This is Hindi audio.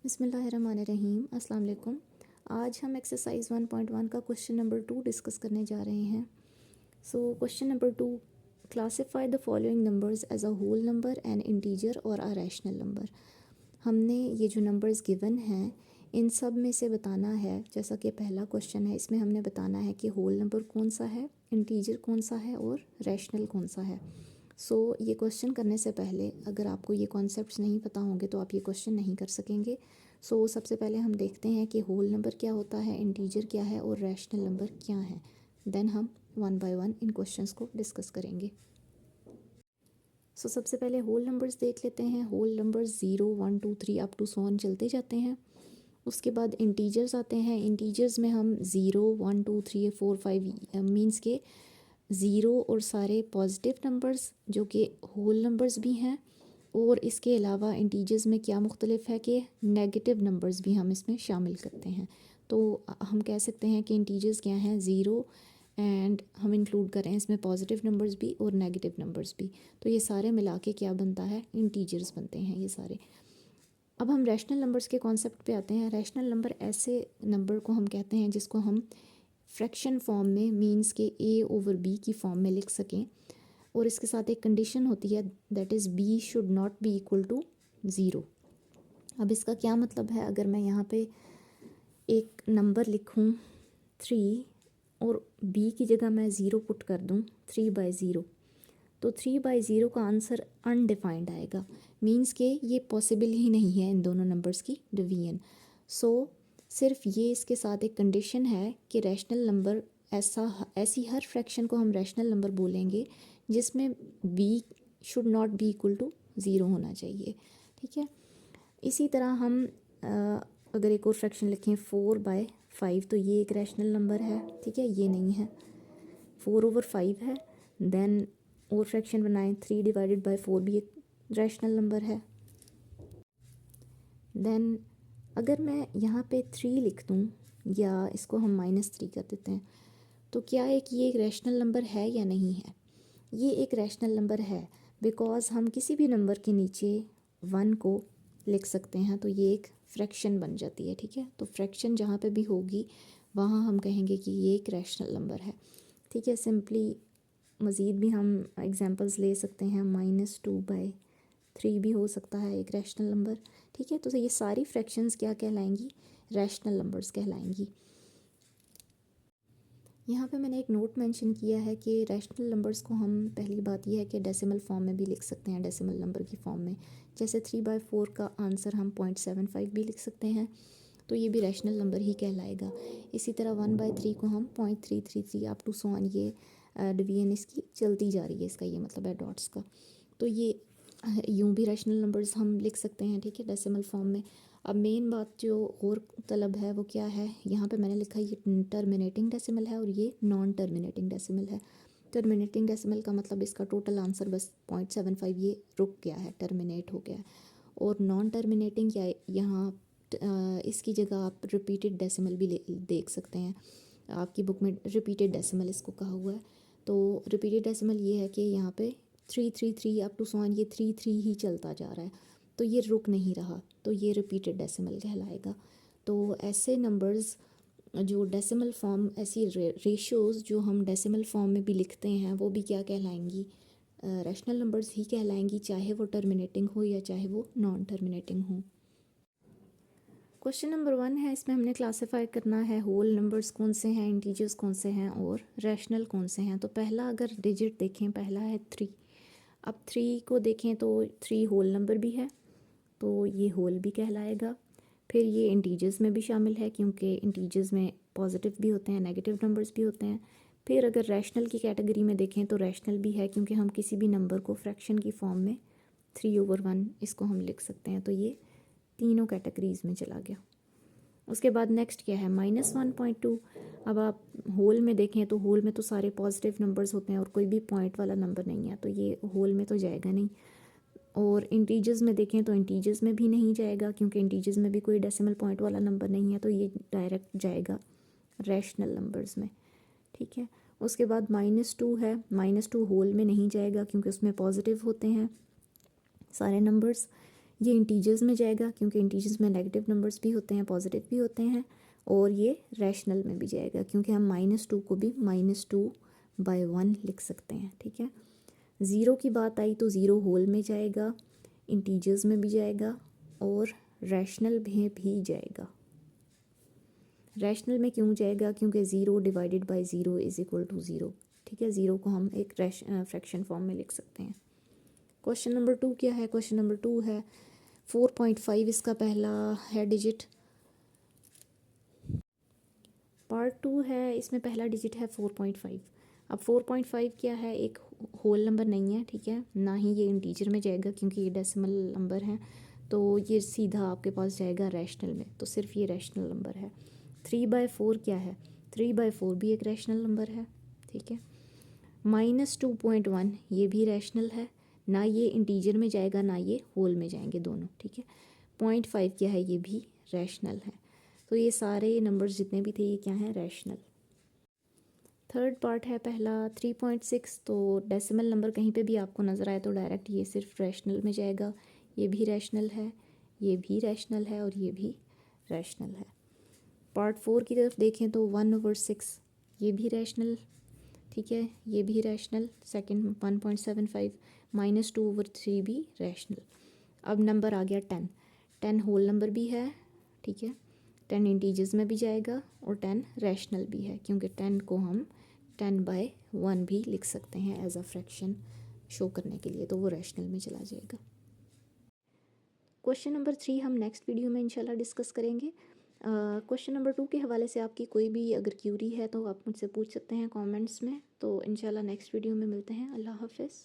बिस्मिल्लाहिर्रहमानिर्रहीम। अस्सलाम वालेकुम। आज हम एक्सरसाइज 1.1 का क्वेश्चन नंबर 2 डिस्कस करने जा रहे हैं। Question number 2, classify the following numbers as a whole number and integer और अ रैशनल नंबर। हमने ये जो नंबर्स गिवन हैं इन सब में से बताना है, जैसा कि पहला क्वेश्चन है इसमें हमने बताना है कि होल नंबर कौन सा है, इंटीजर कौन सा है और रैशनल कौन सा है। ये क्वेश्चन करने से पहले अगर आपको ये कॉन्सेप्ट्स नहीं पता होंगे तो आप ये क्वेश्चन नहीं कर सकेंगे। सबसे पहले हम देखते हैं कि होल नंबर क्या होता है, इंटीजर क्या है और रैशनल नंबर क्या है। देन हम वन बाय वन इन क्वेश्चंस को डिस्कस करेंगे। सबसे पहले होल नंबर्स देख लेते हैं। Whole numbers 0, 1, 2, 3 up to so on चलते जाते हैं। उसके बाद इंटीजर्स आते हैं। इंटीजर्स में हम 0, 1, 2, 3, 4, 5 मीन्स के ज़ीरो और सारे पॉजिटिव नंबर्स जो कि होल नंबर्स भी हैं, और इसके अलावा इंटीजर्स में क्या मुख्तलिफ है कि नेगेटिव नंबर्स भी हम इसमें शामिल करते हैं। तो हम कह सकते हैं कि इंटीजर्स क्या हैं, ज़ीरो, एंड हम इंक्लूड करें इसमें पॉजिटिव नंबर्स भी और नेगेटिव नंबर्स भी। तो ये सारे मिला के क्या बनता है, इंटीजर्स बनते हैं ये सारे। अब हम रैशनल नंबर्स के कॉन्सेप्ट पे आते हैं। रैशनल नंबर ऐसे नंबर को हम कहते हैं जिसको हम फ्रैक्शन फॉर्म में, मीन्स के a/b की फॉर्म में लिख सकें, और इसके साथ एक कंडीशन होती है, that is b should not be equal to 0। अब इसका क्या मतलब है, अगर मैं यहाँ पे एक नंबर लिखूँ 3 और b की जगह मैं 0 पुट कर दूँ, 3/0, तो 3/0 का आंसर अनडिफाइंड आएगा। मीन्स के ये पॉसिबल ही नहीं है इन दोनों नंबर्स की डिवीजन। सिर्फ ये इसके साथ एक कंडीशन है कि रैशनल नंबर ऐसी हर फ्रैक्शन को हम रैशनल नंबर बोलेंगे जिसमें b should not be equal to 0 होना चाहिए। ठीक है। इसी तरह हम अगर एक और फ्रैक्शन लिखें 4/5, तो ये एक रैशनल नंबर है। ठीक है, ये नहीं है। 4/5 है। देन और फ्रैक्शन बनाएं, 3/4 भी एक रैशनल नंबर है। देन अगर मैं यहाँ पे 3 लिख दूँ, या इसको हम -3 कर देते हैं, तो क्या ये एक रैशनल नंबर है या नहीं है? ये एक रैशनल नंबर है, बिकॉज़ हम किसी भी नंबर के नीचे 1 को लिख सकते हैं, तो ये एक फ्रैक्शन बन जाती है। ठीक है, तो फ्रैक्शन जहाँ पे भी होगी वहाँ हम कहेंगे कि ये एक रैशनल नंबर है। ठीक है, सिंपली मज़ीद भी हम एग्जांपल्स ले सकते हैं। -2/3 भी हो सकता है एक रैशनल नंबर। ठीक है, तो ये सारी फ्रैक्शंस क्या कहलाएंगी, रैशनल नंबर्स कहलाएंगी। यहाँ पे मैंने एक नोट मेंशन किया है कि रैशनल नंबर्स को हम, पहली बात यह है कि डेसिमल फॉर्म में भी लिख सकते हैं, डेसिमल नंबर की फॉर्म में। जैसे 3/4 का आंसर हम 0.75 भी लिख सकते हैं, तो ये भी रैशनल नंबर ही कहलाएगा। इसी तरह 1/3 को हम 0.333 अप टू सो ऑन, ये डिवीजन इसकी चलती जा रही है, इसका ये मतलब है डॉट्स का। तो ये यूँ भी रैशनल नंबर्स हम लिख सकते हैं। ठीक है, डेसिमल फॉर्म में। अब मेन बात जो और तलब है वो क्या है, यहाँ पे मैंने लिखा है ये टर्मिनेटिंग डेसिमल है और ये नॉन टर्मिनेटिंग डेसिमल है। टर्मिनेटिंग डेसिमल का मतलब इसका टोटल आंसर बस 0.75 ये रुक गया है, टर्मिनेट हो गया है। और नॉन टर्मिनेटिंग या यहाँ इसकी जगह आप रिपीटेड डेसिमल भी देख सकते हैं। आपकी बुक में रिपीटेड डेसिमल इसको कहा हुआ है। तो रिपीटेड डेसिमल ये है कि यहाँ पे 333 अप टू सो ऑन, ये 3 ही चलता जा रहा है, तो ये रुक नहीं रहा, तो ये रिपीटेड डेसिमल कहलाएगा। तो ऐसे नंबर्स जो डेसिमल फॉर्म, ऐसी रेशियोज़ जो हम डेसिमल फॉर्म में भी लिखते हैं, वो भी क्या कहलाएंगी, रैशनल नंबर्स ही कहलाएंगी, चाहे वो टर्मिनेटिंग हो या चाहे वो नॉन टर्मिनेटिंग हो। क्वेश्चन नंबर 1 है, इसमें हमने क्लासिफाई करना है होल नंबर्स कौन से हैं, इंटीजर्स कौन से हैं और रैशनल कौन से हैं। तो पहला अगर डिजिट देखें, पहला है 3। अब 3 को देखें तो 3 होल नंबर भी है, तो ये होल भी कहलाएगा। फिर ये इंटीजर्स में भी शामिल है, क्योंकि इंटीजर्स में पॉजिटिव भी होते हैं, नेगेटिव नंबर्स भी होते हैं। फिर अगर रैशनल की कैटेगरी में देखें तो रैशनल भी है, क्योंकि हम किसी भी नंबर को फ्रैक्शन की फॉर्म में 3/1 इसको हम लिख सकते हैं। तो ये तीनों कैटेगरीज़ में चला गया। उसके बाद नेक्स्ट क्या है, -1.2। अब आप होल में देखें तो होल में तो सारे पॉजिटिव नंबर्स होते हैं और कोई भी पॉइंट वाला नंबर नहीं है, तो ये होल में तो जाएगा नहीं। और इंटीजर्स में देखें तो इंटीजर्स में भी नहीं जाएगा, क्योंकि इंटीजर्स में भी कोई डेसिमल पॉइंट वाला नंबर नहीं है, तो ये डायरेक्ट जाएगा रैशनल नंबर्स में। ठीक है। उसके बाद -2 है, -2 होल में नहीं जाएगा, क्योंकि उसमें पॉजिटिव होते हैं सारे नंबर्स। ये इंटीजर्स में जाएगा क्योंकि इंटीजर्स में नेगेटिव नंबर्स भी होते हैं, पॉजिटिव भी होते हैं, और ये रैशनल में भी जाएगा क्योंकि हम -2 को भी -2/1 लिख सकते हैं, ठीक है। ज़ीरो की बात आई तो ज़ीरो होल में जाएगा, इंटीजर्स में भी जाएगा और रैशनल में भी जाएगा। रैशनल में क्यों जाएगा? क्योंकि zero divided by zero is equal to zero, ठीक है। ज़ीरो को हम एक फ्रैक्शन फॉर्म में लिख सकते हैं। क्वेश्चन नंबर 2 क्या है? क्वेश्चन नंबर 2 है 4.5 इसका पहला है डिजिट। पार्ट 2 है, इसमें पहला डिजिट है 4.5। अब 4.5 क्या है? एक होल नंबर नहीं है, ठीक है, ना ही ये इंटीजर में जाएगा क्योंकि ये डेसिमल नंबर है, तो ये सीधा आपके पास जाएगा रैशनल में, तो सिर्फ ये रैशनल नंबर है। 3/4 क्या है? 3/4 भी एक रैशनल नंबर है, ठीक है। -2.1 ये भी रैशनल है, ना ये इंटीजर में जाएगा ना ये होल में जाएंगे दोनों, ठीक है। 0.5 क्या है? ये भी रैशनल है। तो ये सारे नंबर्स जितने भी थे ये क्या हैं? रैशनल। थर्ड पार्ट है पहला 3.6, तो डेसिमल नंबर कहीं पे भी आपको नज़र आए तो डायरेक्ट ये सिर्फ रैशनल में जाएगा। ये भी रैशनल है, ये भी रैशनल है और ये भी रैशनल है। पार्ट 4 की तरफ देखें तो 1/6 ये भी रैशनल, ठीक है, ये भी रैशनल। सेकंड 1.75 -2/3 भी रैशनल। अब नंबर आ गया 10। 10 होल नंबर भी है, ठीक है, 10 इंटीजर्स में भी जाएगा और 10 रैशनल भी है क्योंकि 10 को हम 10/1 भी लिख सकते हैं एज अ फ्रैक्शन शो करने के लिए, तो वो रैशनल में चला जाएगा। क्वेश्चन नंबर 3 हम नेक्स्ट वीडियो में इंशाल्लाह डिस्कस करेंगे। क्वेश्चन नंबर 2 के हवाले से आपकी कोई भी अगर क्यूरी है तो आप मुझसे पूछ सकते हैं कमेंट्स में। तो इंशाल्लाह नेक्स्ट वीडियो में मिलते हैं। अल्लाह हाफ़िज़।